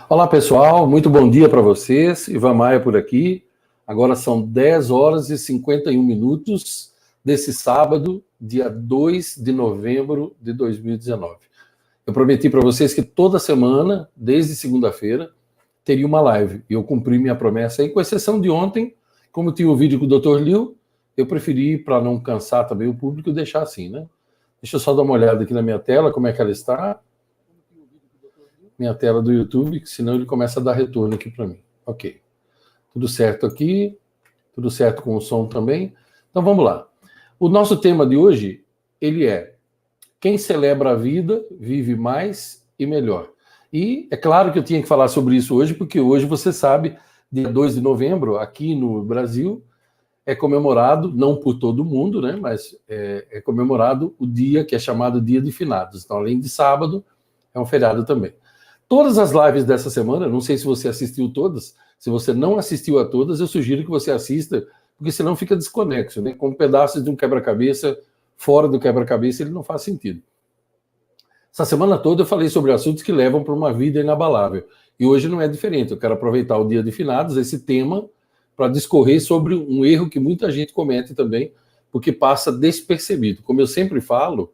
Olá, pessoal, muito bom dia para vocês. Ivan Maia por aqui. Agora são 10 horas e 51 minutos desse sábado, dia 2 de novembro de 2019. Eu prometi para vocês que toda semana, desde segunda-feira, teria uma live. E eu cumpri minha promessa aí, com exceção de ontem, como tinha o vídeo com o Dr. Liu, eu preferi, para não cansar também o público, deixar assim, né? Deixa eu só dar uma olhada aqui na minha tela, como é que ela está. Minha tela do YouTube, senão ele começa a dar retorno aqui para mim. Ok. Tudo certo aqui, tudo certo com o som também. Então vamos lá. O nosso tema de hoje, ele é: quem celebra a vida vive mais e melhor. E é claro que eu tinha que falar sobre isso hoje, porque hoje, você sabe, dia 2 de novembro, aqui no Brasil, é comemorado, não por todo mundo, né, mas é comemorado o dia que é chamado Dia de Finados. Então, além de sábado, é um feriado também. Todas as lives dessa semana, não sei se você assistiu todas, se você não assistiu a todas, eu sugiro que você assista, porque senão fica desconexo, né? Com pedaços de um quebra-cabeça fora do quebra-cabeça, ele não faz sentido. Essa semana toda eu falei sobre assuntos que levam para uma vida inabalável. E hoje não é diferente. Eu quero aproveitar o Dia de Finados, esse tema, para discorrer sobre um erro que muita gente comete também, porque passa despercebido. Como eu sempre falo,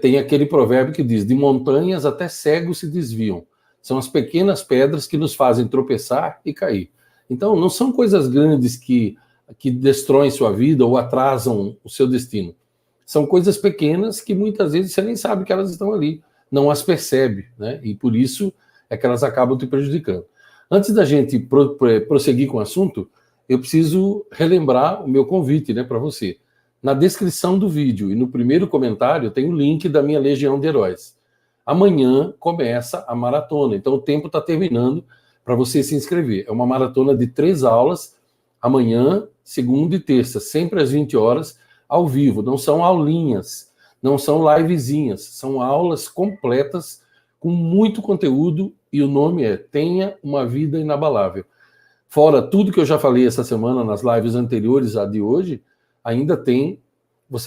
tem aquele provérbio que diz: de montanhas até cegos se desviam. São as pequenas pedras que nos fazem tropeçar e cair. Então, não são coisas grandes que destroem sua vida ou atrasam o seu destino. São coisas pequenas que muitas vezes você nem sabe que elas estão ali, não as percebe, né? E por isso é que elas acabam te prejudicando. Antes da gente prosseguir com o assunto, eu preciso relembrar o meu convite, né, para você. Na descrição do vídeo e no primeiro comentário tem o link da minha Legião de Heróis. Amanhã começa a maratona, então o tempo está terminando para você se inscrever. É uma maratona de 3 aulas, amanhã, segunda e terça, sempre às 20 horas, ao vivo. Não são aulinhas, não são livezinhas, são aulas completas com muito conteúdo, e o nome é Tenha uma Vida Inabalável. Fora tudo que eu já falei essa semana nas lives anteriores à de hoje, ainda tem,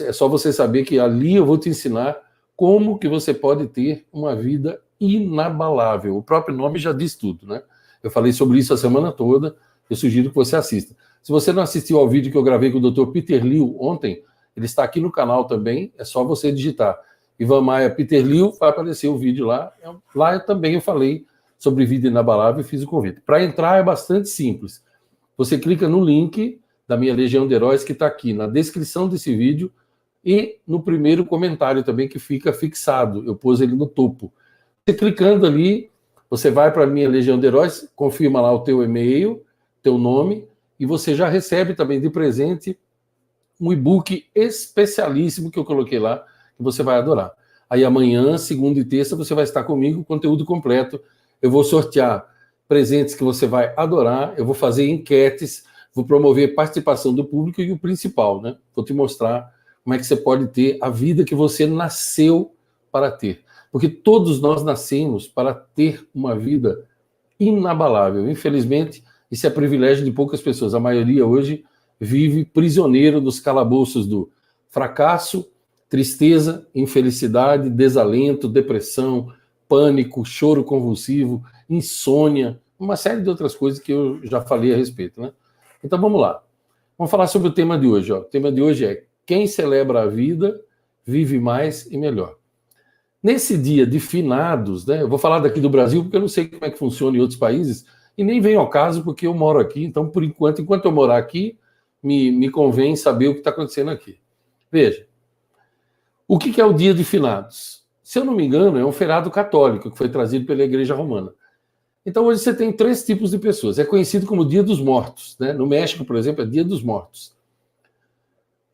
é só você saber que ali eu vou te ensinar como que você pode ter uma vida inabalável. O próprio nome já diz tudo, né? Eu falei sobre isso a semana toda, eu sugiro que você assista. Se você não assistiu ao vídeo que eu gravei com o Dr. Peter Liu ontem, ele está aqui no canal também, é só você digitar Ivan Maia Peter Liu, vai aparecer o vídeo lá. Lá também eu falei sobre vida inabalável e fiz o convite. Para entrar é bastante simples. Você clica no link da minha Legião de Heróis, que está aqui na descrição desse vídeo e no primeiro comentário também, que fica fixado. Eu pus ele no topo. Você clicando ali, você vai para a minha Legião de Heróis, confirma lá o teu e-mail, teu nome, e você já recebe também de presente um e-book especialíssimo que eu coloquei lá, que você vai adorar. Aí amanhã, segunda e terça, você vai estar comigo, conteúdo completo. Eu vou sortear presentes que você vai adorar, eu vou fazer enquetes, vou promover participação do público e o principal, né? Vou te mostrar como é que você pode ter a vida que você nasceu para ter. Porque todos nós nascemos para ter uma vida inabalável. Infelizmente, isso é privilégio de poucas pessoas. A maioria hoje vive prisioneiro dos calabouços do fracasso, tristeza, infelicidade, desalento, depressão, pânico, choro convulsivo, insônia, uma série de outras coisas que eu já falei a respeito, né? Então vamos lá. Vamos falar sobre o tema de hoje. Ó. O tema de hoje é: quem celebra a vida vive mais e melhor. Nesse dia de finados, né? Eu vou falar daqui do Brasil porque eu não sei como é que funciona em outros países e nem vem ao caso porque eu moro aqui. Então, por enquanto eu morar aqui, me convém saber o que está acontecendo aqui. Veja, o que é o dia de finados? Se eu não me engano, é um feriado católico que foi trazido pela Igreja Romana. Então, hoje você tem 3 tipos de pessoas. É conhecido como Dia dos Mortos, né? No México, por exemplo, é Dia dos Mortos.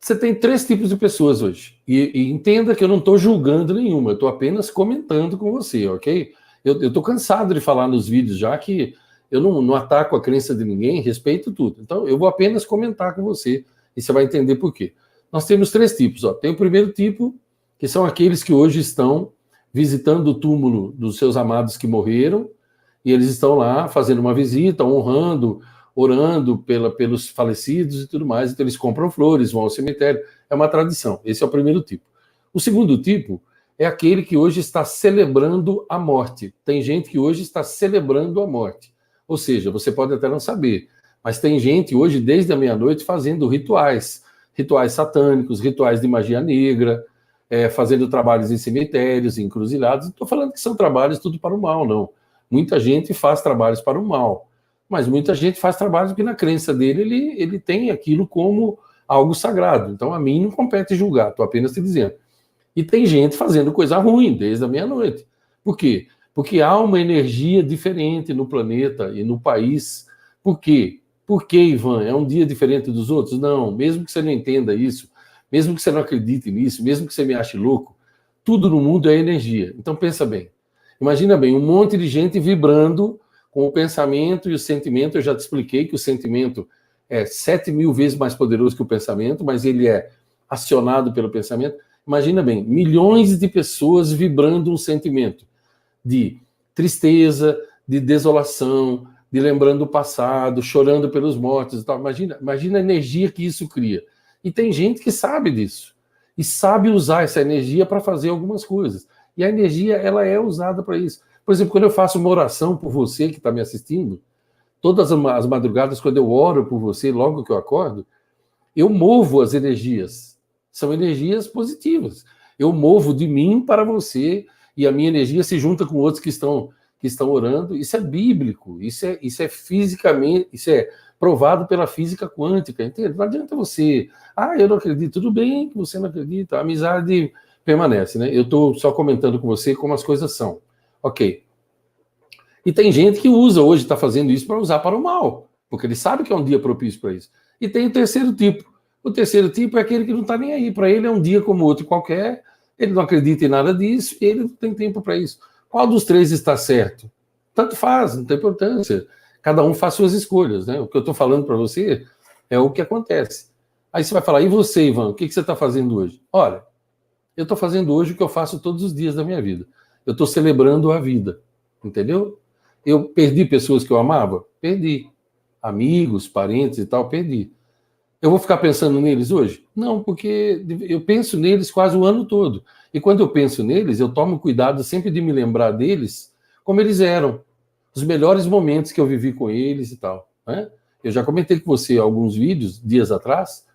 Você tem 3 tipos de pessoas hoje. E entenda que eu não estou julgando nenhuma, eu estou apenas comentando com você, ok? Eu estou cansado de falar nos vídeos já que eu não ataco a crença de ninguém, respeito tudo. Então, eu vou apenas comentar com você e você vai entender por quê. Nós temos 3 tipos. Ó. Tem o primeiro tipo, que são aqueles que hoje estão visitando o túmulo dos seus amados que morreram, e eles estão lá fazendo uma visita, honrando, orando pelos falecidos e tudo mais. Então eles compram flores, vão ao cemitério. É uma tradição. Esse é o primeiro tipo. O segundo tipo é aquele que hoje está celebrando a morte. Tem gente que hoje está celebrando a morte. Ou seja, você pode até não saber, mas tem gente hoje, desde a meia-noite, fazendo rituais satânicos, rituais de magia negra, fazendo trabalhos em cemitérios, em encruzilhadas. Não estou falando que são trabalhos tudo para o mal, não. Muita gente faz trabalhos para o mal, mas muita gente faz trabalhos porque na crença dele ele tem aquilo como algo sagrado. Então a mim não compete julgar, estou apenas te dizendo. E tem gente fazendo coisa ruim desde a meia-noite. Por quê? Porque há uma energia diferente no planeta e no país. Por quê? Por que, Ivan? É um dia diferente dos outros? Não, mesmo que você não entenda isso, mesmo que você não acredite nisso, mesmo que você me ache louco, tudo no mundo é energia. Então pensa bem. Imagina bem, um monte de gente vibrando com o pensamento e o sentimento. Eu já te expliquei que o sentimento é 7.000 vezes mais poderoso que o pensamento, mas ele é acionado pelo pensamento. Imagina bem, milhões de pessoas vibrando um sentimento de tristeza, de desolação, de lembrando o passado, chorando pelos mortos e tal. Imagina a energia que isso cria. E tem gente que sabe disso. E sabe usar essa energia para fazer algumas coisas. E a energia, ela é usada para isso. Por exemplo, quando eu faço uma oração por você que está me assistindo, todas as madrugadas, quando eu oro por você, logo que eu acordo, eu movo as energias. São energias positivas. Eu movo de mim para você e a minha energia se junta com outros que estão orando. Isso é bíblico, isso é fisicamente, isso é provado pela física quântica, entende? Não adianta você, eu não acredito, tudo bem que você não acredita, a amizade permanece, né? Eu estou só comentando com você como as coisas são. Ok. E tem gente que usa hoje, está fazendo isso para usar para o mal, porque ele sabe que é um dia propício para isso. E tem o terceiro tipo. O terceiro tipo é aquele que não está nem aí. Para ele é um dia como outro qualquer, ele não acredita em nada disso e ele não tem tempo para isso. Qual dos três está certo? Tanto faz, não tem importância. Cada um faz suas escolhas, né? O que eu estou falando para você é o que acontece. Aí você vai falar, e você, Ivan, o que você está fazendo hoje? Olha, eu estou fazendo hoje o que eu faço todos os dias da minha vida. Eu estou celebrando a vida, entendeu? Eu perdi pessoas que eu amava? Perdi. Amigos, parentes e tal, perdi. Eu vou ficar pensando neles hoje? Não, porque eu penso neles quase o ano todo. E quando eu penso neles, eu tomo cuidado sempre de me lembrar deles como eles eram. Os melhores momentos que eu vivi com eles e tal. Né? Eu já comentei com você alguns vídeos, dias atrás,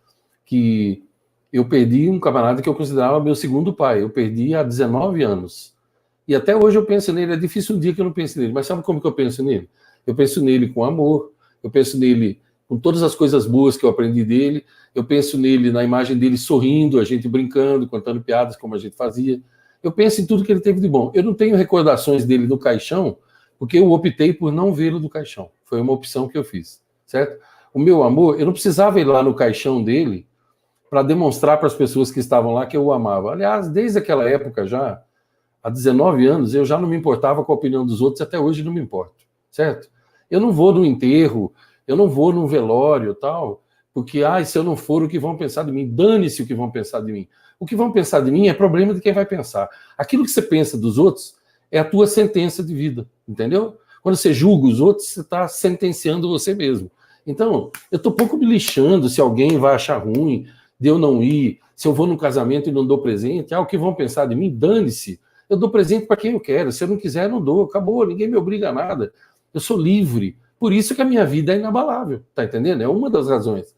que eu perdi um camarada que eu considerava meu segundo pai. Eu perdi há 19 anos. E até hoje eu penso nele. É difícil um dia que eu não pense nele. Mas sabe como que eu penso nele? Eu penso nele com amor. Eu penso nele com todas as coisas boas que eu aprendi dele. Eu penso nele, na imagem dele sorrindo, a gente brincando, contando piadas como a gente fazia. Eu penso em tudo que ele teve de bom. Eu não tenho recordações dele no caixão, porque eu optei por não vê-lo no caixão. Foi uma opção que eu fiz, certo? O meu amor, eu não precisava ir lá no caixão dele para demonstrar para as pessoas que estavam lá que eu o amava. Aliás, desde aquela época já, há 19 anos, eu já não me importava com a opinião dos outros, até hoje não me importo, certo? Eu não vou no enterro, eu não vou num velório e tal, porque, se eu não for, o que vão pensar de mim? Dane-se o que vão pensar de mim. O que vão pensar de mim é problema de quem vai pensar. Aquilo que você pensa dos outros é a tua sentença de vida, entendeu? Quando você julga os outros, você está sentenciando você mesmo. Então, eu estou pouco me lixando se alguém vai achar ruim de eu não ir, se eu vou num casamento e não dou presente, o que vão pensar de mim? Dane-se. Eu dou presente para quem eu quero. Se eu não quiser, eu não dou. Acabou, ninguém me obriga a nada. Eu sou livre. Por isso que a minha vida é inabalável, tá entendendo? É uma das razões.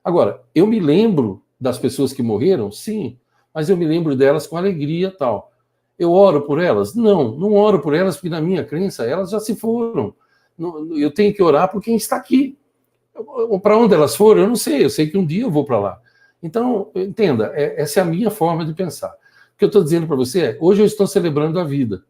Agora, eu me lembro das pessoas que morreram? Sim, mas eu me lembro delas com alegria e tal. Eu oro por elas? Não, não oro por elas porque na minha crença elas já se foram. Eu tenho que orar por quem está aqui. Para onde elas foram, eu não sei. Eu sei que um dia eu vou para lá. Então, entenda, essa é a minha forma de pensar. O que eu estou dizendo para você é, hoje eu estou celebrando a vida.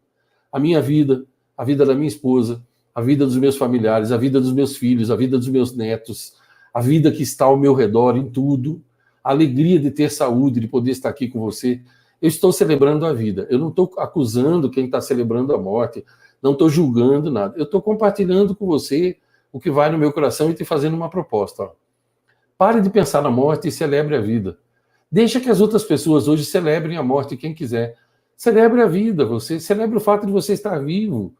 A minha vida, a vida da minha esposa, a vida dos meus familiares, a vida dos meus filhos, a vida dos meus netos, a vida que está ao meu redor em tudo, a alegria de ter saúde, de poder estar aqui com você. Eu estou celebrando a vida. Eu não estou acusando quem está celebrando a morte, não estou julgando nada. Eu estou compartilhando com você o que vai no meu coração e te fazendo uma proposta. Pare de pensar na morte e celebre a vida. Deixa que as outras pessoas hoje celebrem a morte, quem quiser. Celebre a vida, você celebre o fato de você estar vivo.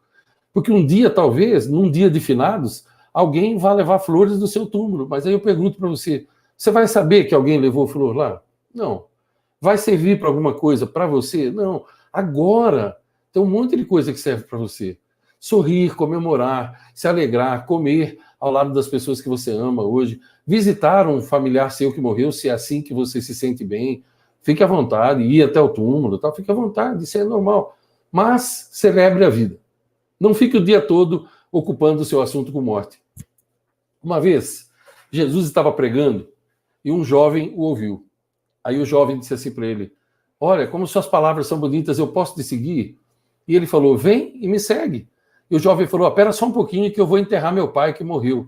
Porque um dia, talvez, num dia de finados, alguém vai levar flores do seu túmulo. Mas aí eu pergunto para você, você vai saber que alguém levou flor lá? Não. Vai servir para alguma coisa para você? Não. Agora, tem um monte de coisa que serve para você. Sorrir, comemorar, se alegrar, comer ao lado das pessoas que você ama hoje, visitar um familiar seu que morreu, se é assim que você se sente bem, fique à vontade, ir até o túmulo, tá? Fique à vontade, isso é normal. Mas celebre a vida. Não fique o dia todo ocupando o seu assunto com morte. Uma vez, Jesus estava pregando e um jovem o ouviu. Aí o jovem disse assim para ele: olha, como suas palavras são bonitas, eu posso te seguir? E ele falou: vem e me segue. E o jovem falou: espera só um pouquinho que eu vou enterrar meu pai que morreu.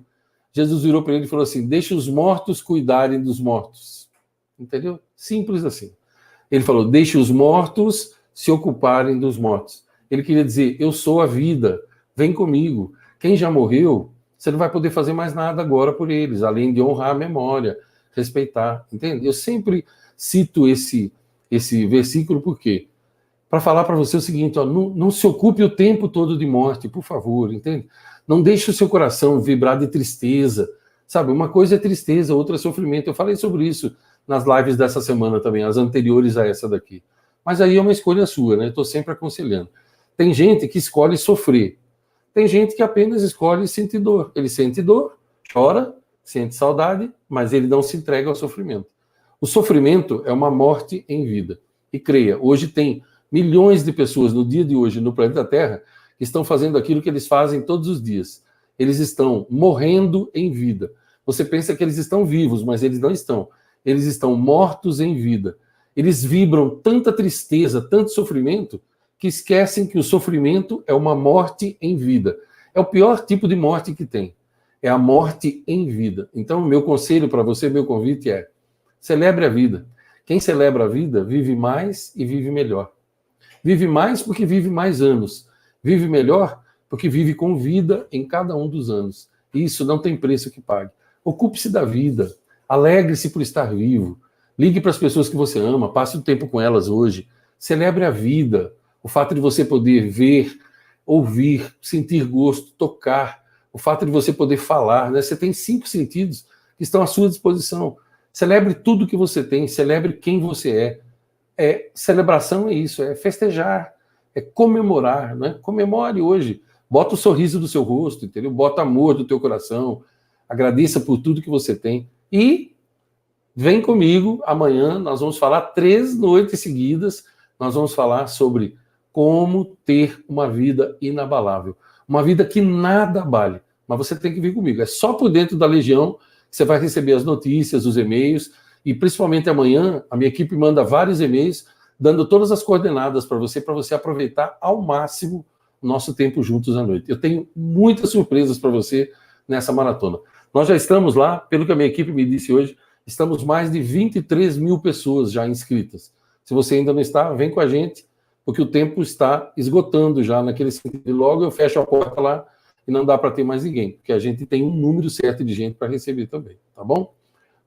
Jesus virou para ele e falou assim: deixe os mortos cuidarem dos mortos. Entendeu? Simples assim. Ele falou: deixe os mortos se ocuparem dos mortos. Ele queria dizer: eu sou a vida, vem comigo. Quem já morreu, você não vai poder fazer mais nada agora por eles, além de honrar a memória, respeitar. Entende? Eu sempre cito esse versículo porque para falar para você o seguinte: ó, não se ocupe o tempo todo de morte, por favor, entende? Não deixe o seu coração vibrar de tristeza, sabe? Uma coisa é tristeza, outra é sofrimento. Eu falei sobre isso nas lives dessa semana também, as anteriores a essa daqui. Mas aí é uma escolha sua, né? Estou sempre aconselhando. Tem gente que escolhe sofrer. Tem gente que apenas escolhe sentir dor. Ele sente dor, chora, sente saudade, mas ele não se entrega ao sofrimento. O sofrimento é uma morte em vida. E creia, hoje tem milhões de pessoas no dia de hoje no planeta Terra que estão fazendo aquilo que eles fazem todos os dias. Eles estão morrendo em vida. Você pensa que eles estão vivos, mas eles não estão. Eles estão mortos em vida. Eles vibram tanta tristeza, tanto sofrimento, que esquecem que o sofrimento é uma morte em vida. É o pior tipo de morte que tem. É a morte em vida. Então, meu conselho para você, meu convite é: celebre a vida. Quem celebra a vida vive mais e vive melhor. Vive mais porque vive mais anos. Vive melhor porque vive com vida em cada um dos anos. E isso não tem preço que pague. Ocupe-se da vida. Alegre-se por estar vivo. Ligue para as pessoas que você ama. Passe o tempo com elas hoje. Celebre a vida. O fato de você poder ver, ouvir, sentir gosto, tocar. O fato de você poder falar. Né? Você tem 5 sentidos que estão à sua disposição. Celebre tudo que você tem. Celebre quem você é. Celebração é isso, é festejar, é comemorar, né? Comemore hoje, bota o sorriso do seu rosto, entendeu? Bota amor do teu coração, agradeça por tudo que você tem e vem comigo amanhã, nós vamos falar 3 noites seguidas, nós vamos falar sobre como ter uma vida inabalável, uma vida que nada abale, mas você tem que vir comigo, é só por dentro da Legião que você vai receber as notícias, os e-mails. E principalmente amanhã, a minha equipe manda vários e-mails dando todas as coordenadas para você aproveitar ao máximo o nosso tempo juntos à noite. Eu tenho muitas surpresas para você nessa maratona. Nós já estamos lá, pelo que a minha equipe me disse hoje, estamos mais de 23 mil pessoas já inscritas. Se você ainda não está, vem com a gente, porque o tempo está esgotando já naquele sentido. Logo eu fecho a porta lá e não dá para ter mais ninguém, porque a gente tem um número certo de gente para receber também, tá bom?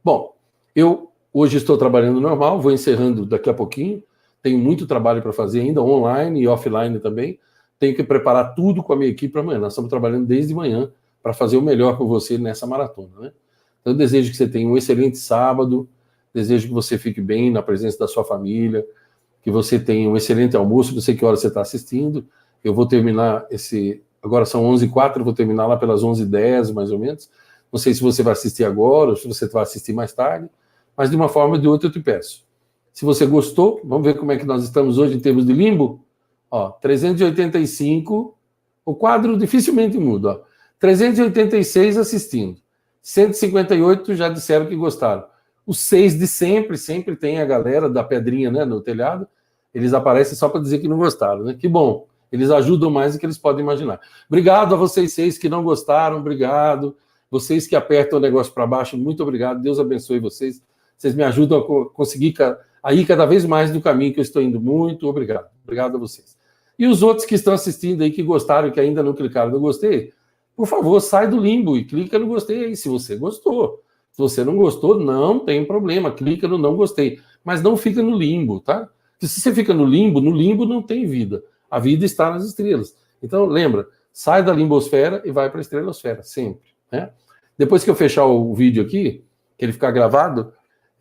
Bom, eu hoje estou trabalhando normal, vou encerrando daqui a pouquinho. Tenho muito trabalho para fazer ainda, online e offline também. Tenho que preparar tudo com a minha equipe para amanhã. Nós estamos trabalhando desde manhã para fazer o melhor por você nessa maratona, né? Então, eu desejo que você tenha um excelente sábado, desejo que você fique bem na presença da sua família, que você tenha um excelente almoço. Não sei que hora você está assistindo. Eu vou terminar agora são 11h04, eu vou terminar lá pelas 11h10, mais ou menos. Não sei se você vai assistir agora ou se você vai assistir mais tarde, mas de uma forma ou de outra eu te peço. Se você gostou, vamos ver como é que nós estamos hoje em termos de limbo? Ó, 385, o quadro dificilmente muda. Ó. 386 assistindo. 158 já disseram que gostaram. Os 6 de sempre tem a galera da pedrinha, né, no telhado. Eles aparecem só para dizer que não gostaram, né? Que bom. Eles ajudam mais do que eles podem imaginar. Obrigado a vocês 6 que não gostaram, obrigado. Vocês que apertam o negócio para baixo, muito obrigado. Deus abençoe vocês. Vocês me ajudam a conseguir ir cada vez mais do caminho que eu estou indo. Muito obrigado. Obrigado a vocês. E os outros que estão assistindo aí, que gostaram, que ainda não clicaram no gostei, por favor, sai do limbo e clica no gostei aí, se você gostou. Se você não gostou, não tem problema. Clica no não gostei. Mas não fica no limbo, tá? Porque se você fica no limbo não tem vida. A vida está nas estrelas. Então, lembra, sai da limbosfera e vai para a estrelasfera, sempre. Né? Depois que eu fechar o vídeo aqui, que ele ficar gravado,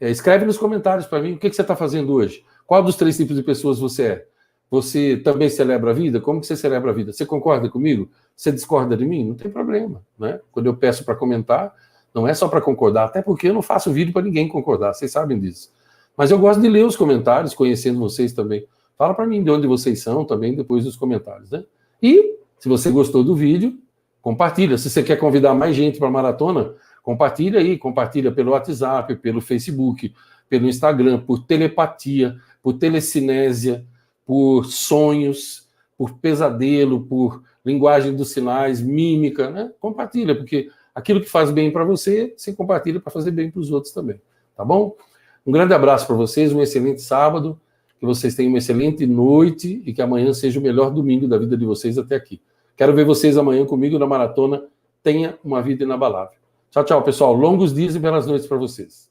escreve nos comentários para mim o que você está fazendo hoje. Qual dos 3 tipos de pessoas você é? Você também celebra a vida? Como que você celebra a vida? Você concorda comigo? Você discorda de mim? Não tem problema, né? Quando eu peço para comentar, não é só para concordar, até porque eu não faço vídeo para ninguém concordar, vocês sabem disso. Mas eu gosto de ler os comentários, conhecendo vocês também. Fala para mim de onde vocês são também, depois dos comentários, né? E, se você gostou do vídeo, compartilha. Se você quer convidar mais gente para a maratona, compartilha aí. Compartilha pelo WhatsApp, pelo Facebook, pelo Instagram, por telepatia, por telecinésia, por sonhos, por pesadelo, por linguagem dos sinais, mímica, né? Compartilha, porque aquilo que faz bem para você, você compartilha para fazer bem para os outros também, tá bom? Um grande abraço para vocês, um excelente sábado, que vocês tenham uma excelente noite e que amanhã seja o melhor domingo da vida de vocês até aqui. Quero ver vocês amanhã comigo na maratona. Tenha uma vida inabalável. Tchau, tchau, pessoal. Longos dias e belas noites para vocês.